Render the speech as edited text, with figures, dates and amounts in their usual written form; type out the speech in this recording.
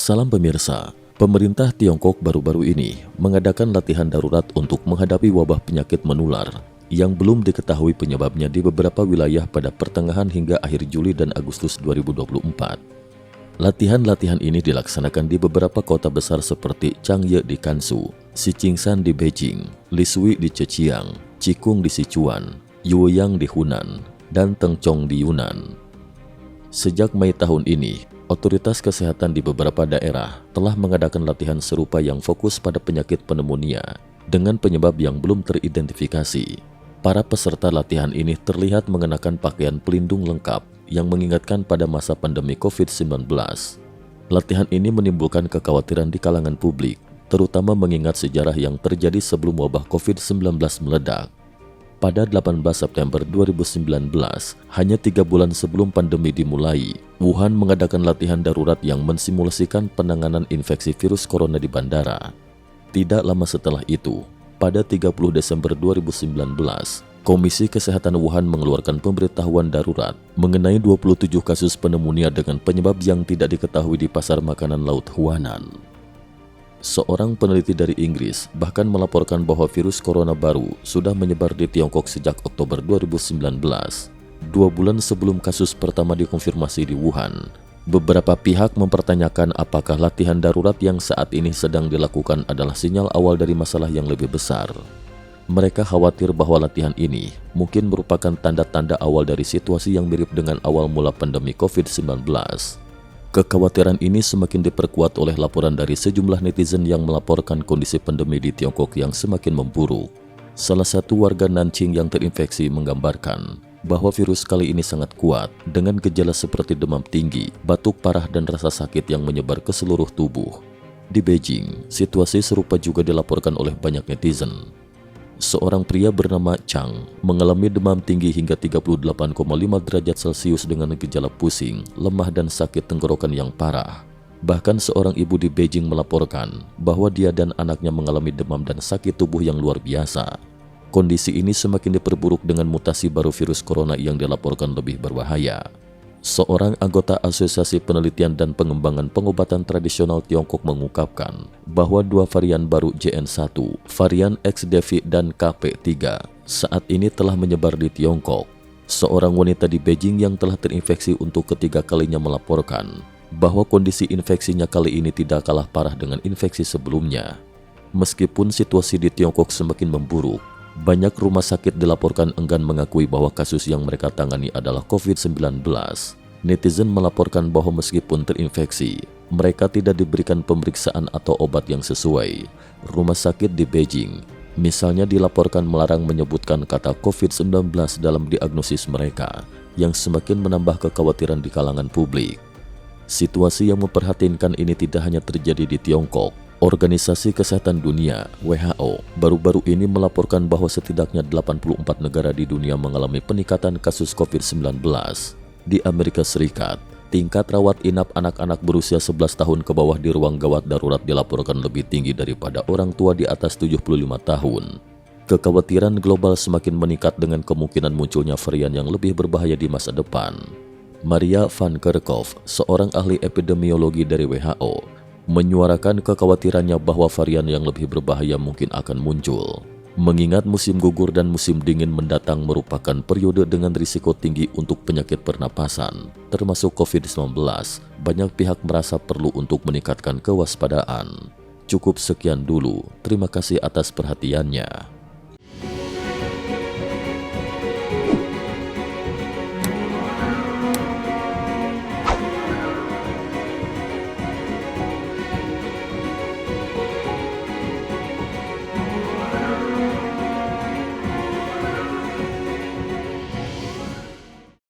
Salam pemirsa, pemerintah Tiongkok baru-baru ini mengadakan latihan darurat untuk menghadapi wabah penyakit menular yang belum diketahui penyebabnya di beberapa wilayah pada pertengahan hingga akhir Juli dan Agustus 2024. Latihan-latihan ini dilaksanakan di beberapa kota besar seperti Changye di Gansu, Xiqingsan di Beijing, Lishui di Zhejiang, Qikung di Sichuan, Yueyang di Hunan, dan Tengchong di Yunnan. Sejak Mei tahun ini, otoritas kesehatan di beberapa daerah telah mengadakan latihan serupa yang fokus pada penyakit pneumonia dengan penyebab yang belum teridentifikasi. Para peserta latihan ini terlihat mengenakan pakaian pelindung lengkap yang mengingatkan pada masa pandemi COVID-19. Latihan ini menimbulkan kekhawatiran di kalangan publik, terutama mengingat sejarah yang terjadi sebelum wabah COVID-19 meledak. Pada 18 September 2019, hanya 3 bulan sebelum pandemi dimulai, Wuhan mengadakan latihan darurat yang mensimulasikan penanganan infeksi virus corona di bandara. Tidak lama setelah itu, pada 30 Desember 2019, Komisi Kesehatan Wuhan mengeluarkan pemberitahuan darurat mengenai 27 kasus pneumonia dengan penyebab yang tidak diketahui di pasar makanan laut Huanan. Seorang peneliti dari Inggris bahkan melaporkan bahwa virus corona baru sudah menyebar di Tiongkok sejak Oktober 2019, 2 bulan sebelum kasus pertama dikonfirmasi di Wuhan. Beberapa pihak mempertanyakan apakah latihan darurat yang saat ini sedang dilakukan adalah sinyal awal dari masalah yang lebih besar. Mereka khawatir bahwa latihan ini mungkin merupakan tanda-tanda awal dari situasi yang mirip dengan awal mula pandemi COVID-19. Kekhawatiran ini semakin diperkuat oleh laporan dari sejumlah netizen yang melaporkan kondisi pandemi di Tiongkok yang semakin memburuk. Salah satu warga Nanjing yang terinfeksi menggambarkan bahwa virus kali ini sangat kuat dengan gejala seperti demam tinggi, batuk parah dan rasa sakit yang menyebar ke seluruh tubuh. Di Beijing, situasi serupa juga dilaporkan oleh banyak netizen. Seorang pria bernama Chang mengalami demam tinggi hingga 38,5 derajat Celcius dengan gejala pusing, lemah dan sakit tenggorokan yang parah. Bahkan seorang ibu di Beijing melaporkan bahwa dia dan anaknya mengalami demam dan sakit tubuh yang luar biasa. Kondisi ini semakin diperburuk dengan mutasi baru virus corona yang dilaporkan lebih berbahaya. Seorang anggota Asosiasi Penelitian dan Pengembangan Pengobatan Tradisional Tiongkok mengungkapkan bahwa 2 varian baru JN1, varian XDV dan KP3 saat ini telah menyebar di Tiongkok. Seorang wanita di Beijing yang telah terinfeksi untuk ketiga kalinya melaporkan bahwa kondisi infeksinya kali ini tidak kalah parah dengan infeksi sebelumnya. Meskipun situasi di Tiongkok semakin memburuk, banyak rumah sakit dilaporkan enggan mengakui bahwa kasus yang mereka tangani adalah COVID-19. Netizen melaporkan bahwa meskipun terinfeksi, mereka tidak diberikan pemeriksaan atau obat yang sesuai. Rumah sakit di Beijing, misalnya, dilaporkan melarang menyebutkan kata COVID-19 dalam diagnosis mereka, yang semakin menambah kekhawatiran di kalangan publik. Situasi yang memprihatinkan ini tidak hanya terjadi di Tiongkok. Organisasi Kesehatan Dunia (WHO) baru-baru ini melaporkan bahwa setidaknya 84 negara di dunia mengalami peningkatan kasus COVID-19. Di Amerika Serikat, tingkat rawat inap anak-anak berusia 11 tahun ke bawah di ruang gawat darurat dilaporkan lebih tinggi daripada orang tua di atas 75 tahun. Kekhawatiran global semakin meningkat dengan kemungkinan munculnya varian yang lebih berbahaya di masa depan. Maria van Kerkhove, seorang ahli epidemiologi dari WHO, menyuarakan kekhawatirannya bahwa varian yang lebih berbahaya mungkin akan muncul. Mengingat musim gugur dan musim dingin mendatang merupakan periode dengan risiko tinggi untuk penyakit pernapasan, termasuk COVID-19, banyak pihak merasa perlu untuk meningkatkan kewaspadaan. Cukup sekian dulu, terima kasih atas perhatiannya.